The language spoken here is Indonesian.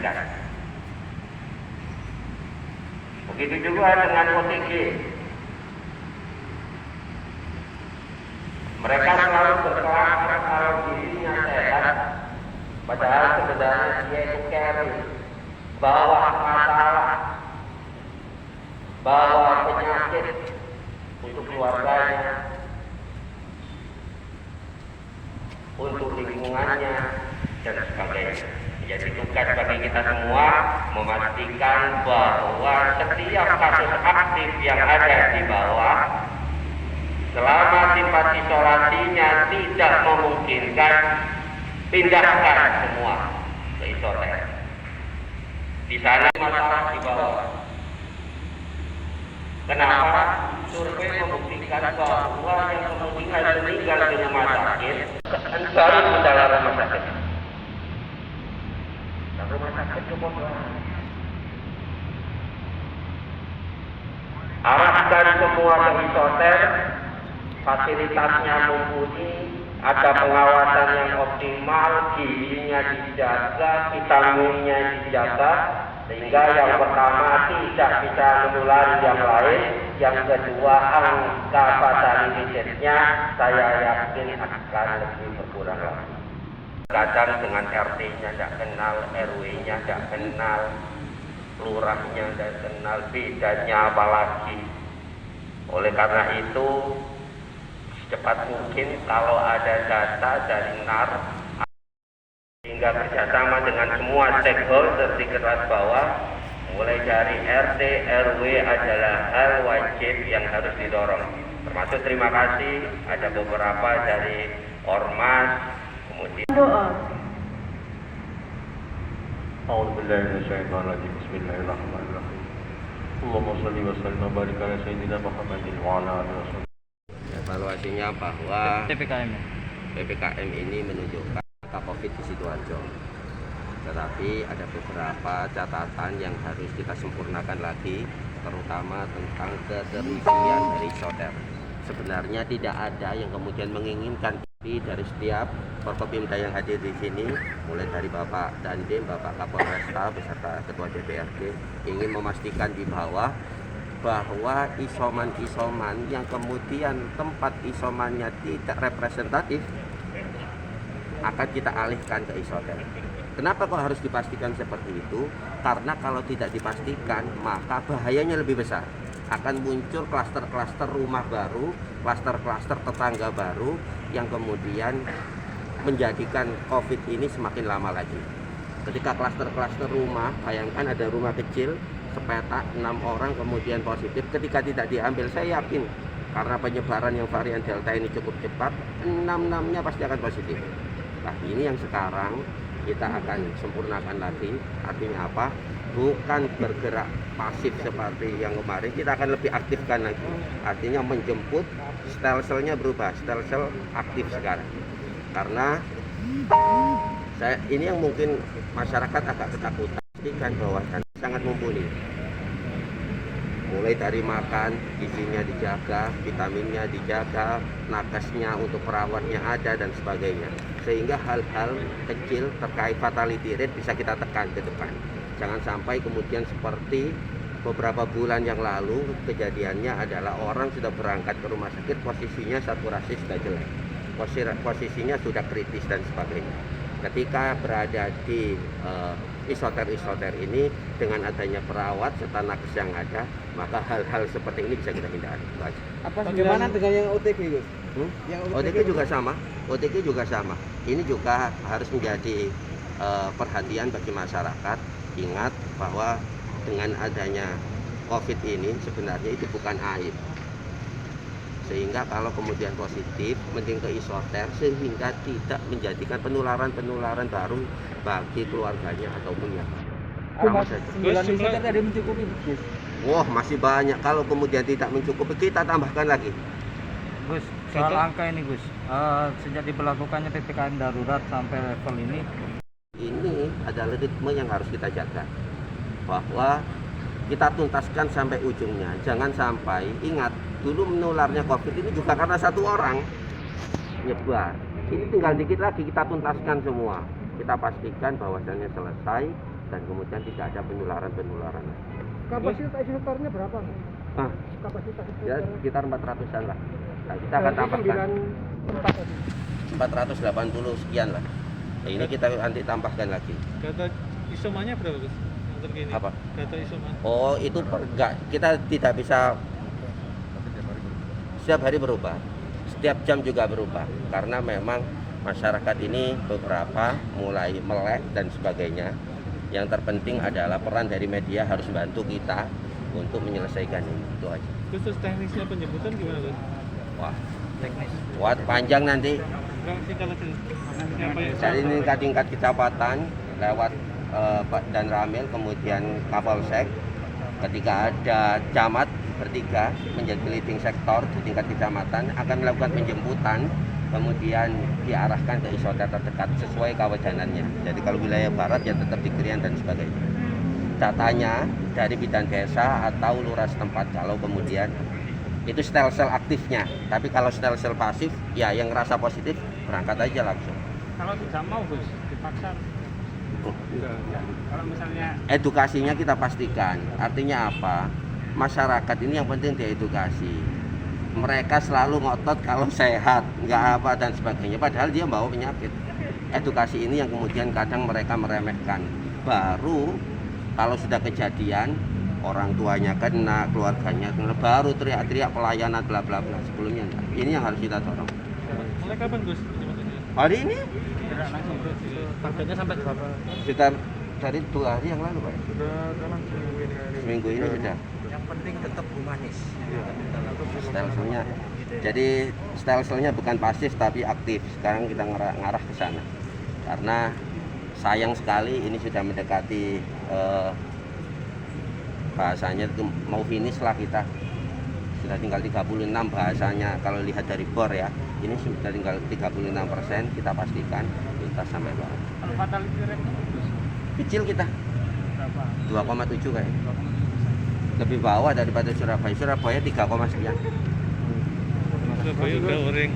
mematikan. Begitu juga dengan OTG. Mereka selalu berkelakar kalau dirinya sehat, padahal sebenarnya dia itu carry, bawa masalah, bawa penyakit untuk keluarganya, untuk lingkungannya, dan sebagainya. Jadi tugas bagi kita semua memastikan bahwa setiap kasus aktif yang ada di bawah, selama tempat isolasinya tidak memungkinkan, pindahkan semua ke isoter. Di sana masalah di bawah. Kenapa? Survei membuktikan bahwa yang kemungkinan meninggal di rumah sakit baru di dalam rumah sakit. Dan rumah sakit cukup arahkan semua ke isoter, fasilitasnya mumpuni, ada pengawasan yang optimal, gizinya dijaga, vitaminnya dijaga, sehingga yang pertama tidak bisa menular yang lain, yang kedua angka fatality-nya saya yakin akan lebih berkurang lagi. Kadang dengan RT-nya tidak kenal, RW-nya tidak kenal, lurahnya tidak kenal, bedanya apalagi. Oleh karena itu secepat mungkin kalau ada data dari NAR hingga kerjasama dengan semua stakeholder di kelas bawah, mulai dari RT, RW adalah hal wajib yang harus didorong. Termasuk terima kasih ada beberapa dari Ormas, kemudian doa. A'udzubillahi minasyaitonirrajim. Bismillahirrahmanirrahim. Allahumma shalli wa sallim wa barik ala sayyidina Muhammadin wa ala alihi wasallam. evaluasinya bahwa PPKM ini menunjukkan angka COVID di Sidoarjo. Tetapi ada beberapa catatan yang harus kita sempurnakan lagi, terutama tentang keterisian dari isoter. Sebenarnya tidak ada yang kemudian menginginkan, tapi dari setiap Forkopimda yang hadir di sini, mulai dari Bapak Dandim, Bapak Kapolresta beserta Ketua DPRD, ingin memastikan di bawah bahwa isoman-isoman yang kemudian tempat isomannya tidak representatif akan kita alihkan ke isoter. Kenapa kok harus dipastikan seperti itu? Karena kalau tidak dipastikan, maka bahayanya lebih besar. Akan muncul klaster-klaster rumah baru, klaster-klaster tetangga baru yang kemudian menjadikan COVID ini semakin lama lagi. Ketika klaster-klaster rumah, bayangkan ada rumah kecil, sepetak 6 orang kemudian positif, ketika tidak diambil, saya yakin karena penyebaran yang varian Delta ini cukup cepat, 6-6-nya pasti akan positif. Nah, ini yang sekarang kita akan sempurnakan lagi. Artinya apa? Bukan bergerak pasif seperti yang kemarin, kita akan lebih aktifkan lagi. Artinya menjemput, sel-selnya berubah, sel-sel aktif sekarang. Karena ini yang mungkin masyarakat agak ketakutan, pastikan bahwa sangat mumpuni. Mulai dari makan, gizinya dijaga, vitaminnya dijaga, nakesnya untuk perawatnya ada dan sebagainya. Sehingga hal-hal kecil terkait fatality rate bisa kita tekan ke depan. Jangan sampai kemudian seperti beberapa bulan yang lalu kejadiannya adalah orang sudah berangkat ke rumah sakit, posisinya saturasi sudah jelek, posisinya sudah kritis dan sebagainya. Ketika berada di isoter ini dengan adanya perawat serta nakes yang ada, maka hal-hal seperti ini bisa kita hindari. Bagaimana dengan yang OTG, Gus? OTG juga sama. OTG juga sama. Ini juga harus menjadi perhatian bagi masyarakat. Ingat bahwa dengan adanya COVID ini sebenarnya itu bukan aib. Sehingga kalau kemudian positif, mending ke isoter sehingga tidak menjadikan penularan baru bagi keluarganya ataupun yang lain. 9 isoter tadi mencukupi, Gus? Wah, masih banyak. Kalau kemudian tidak mencukupi, kita tambahkan lagi. Gus, soal angka ini Gus, sejak diberlakukannya PPKM darurat sampai level ini adalah ritme yang harus kita jaga, bahwa kita tuntaskan sampai ujungnya. Jangan sampai, ingat, dulu menularnya COVID ini juga karena satu orang nyebar. Ini tinggal dikit lagi kita tuntaskan semua. Kita pastikan bahwasannya selesai dan kemudian tidak ada penularan. Kapasitas isoternya berapa? Ah, Kapasitas ya sekitar 400-an lah. Nah, kita akan tambahkan 480 sekian lah. Nah, ini kita nanti tambahkan lagi. Data isomanya berapa Gus? Yang terkini. Apa? Data isoma. Oh, itu kita tidak bisa setiap hari berubah. Setiap jam juga berubah karena memang masyarakat ini beberapa mulai melek dan sebagainya. Yang terpenting adalah peran dari media harus bantu kita untuk menyelesaikan ini. Itu aja. Terus teknisnya penjemputan gimana Gus? Wah, teknis. buat panjang nanti. Enggak tinggal aja. Siapa yang Dari tingkat kecamatan lewat dan Ramil, kemudian Kapolsek. Ketika ada camat bertiga menjadi leading sektor di tingkat kecamatan akan melakukan penjemputan, kemudian diarahkan ke isoter terdekat sesuai kewejanannya. Jadi kalau wilayah barat ya tetap di Krian dan sebagainya. Datanya dari bidan desa atau lurah setempat kalau kemudian itu sel-sel aktifnya. Tapi kalau sel-sel pasif ya yang ngerasa positif berangkat aja langsung. Kalau tidak mau Gus, dipaksa. Kalau misalnya Edukasinya kita pastikan. Artinya apa? Masyarakat ini yang penting diedukasi. Mereka selalu ngotot kalau sehat, nggak apa dan sebagainya. Padahal dia bawa penyakit. Edukasi ini yang kemudian kadang mereka meremehkan. Baru kalau sudah kejadian, orang tuanya kena, keluarganya kena, baru teriak-teriak pelayanan bla bla bla. Sebelumnya enggak. Ini yang harus kita dorong. mulai kapan Gus? Hari ini Tidak langsung Gus. Targetnya sampai berapa? sekitar dari 2 hari yang lalu, Pak. Sudah dalam Seminggu ini sudah. Yang penting tetap humanis. Stelselnya. Jadi stelselnya bukan pasif tapi aktif. Sekarang kita ngarah ke sana. Karena sayang sekali ini sudah mendekati bahasanya itu mau finish lah kita. Sudah tinggal 36 bahasanya kalau lihat dari bor ya. Ini sudah tinggal 36%, kita pastikan tuntas sampai bawah. Kalau fatality rate Kecil kita berapa? 2,7 kayak. Lebih bawah daripada Surabaya. Surabaya 3, sekian. Surabaya udah orang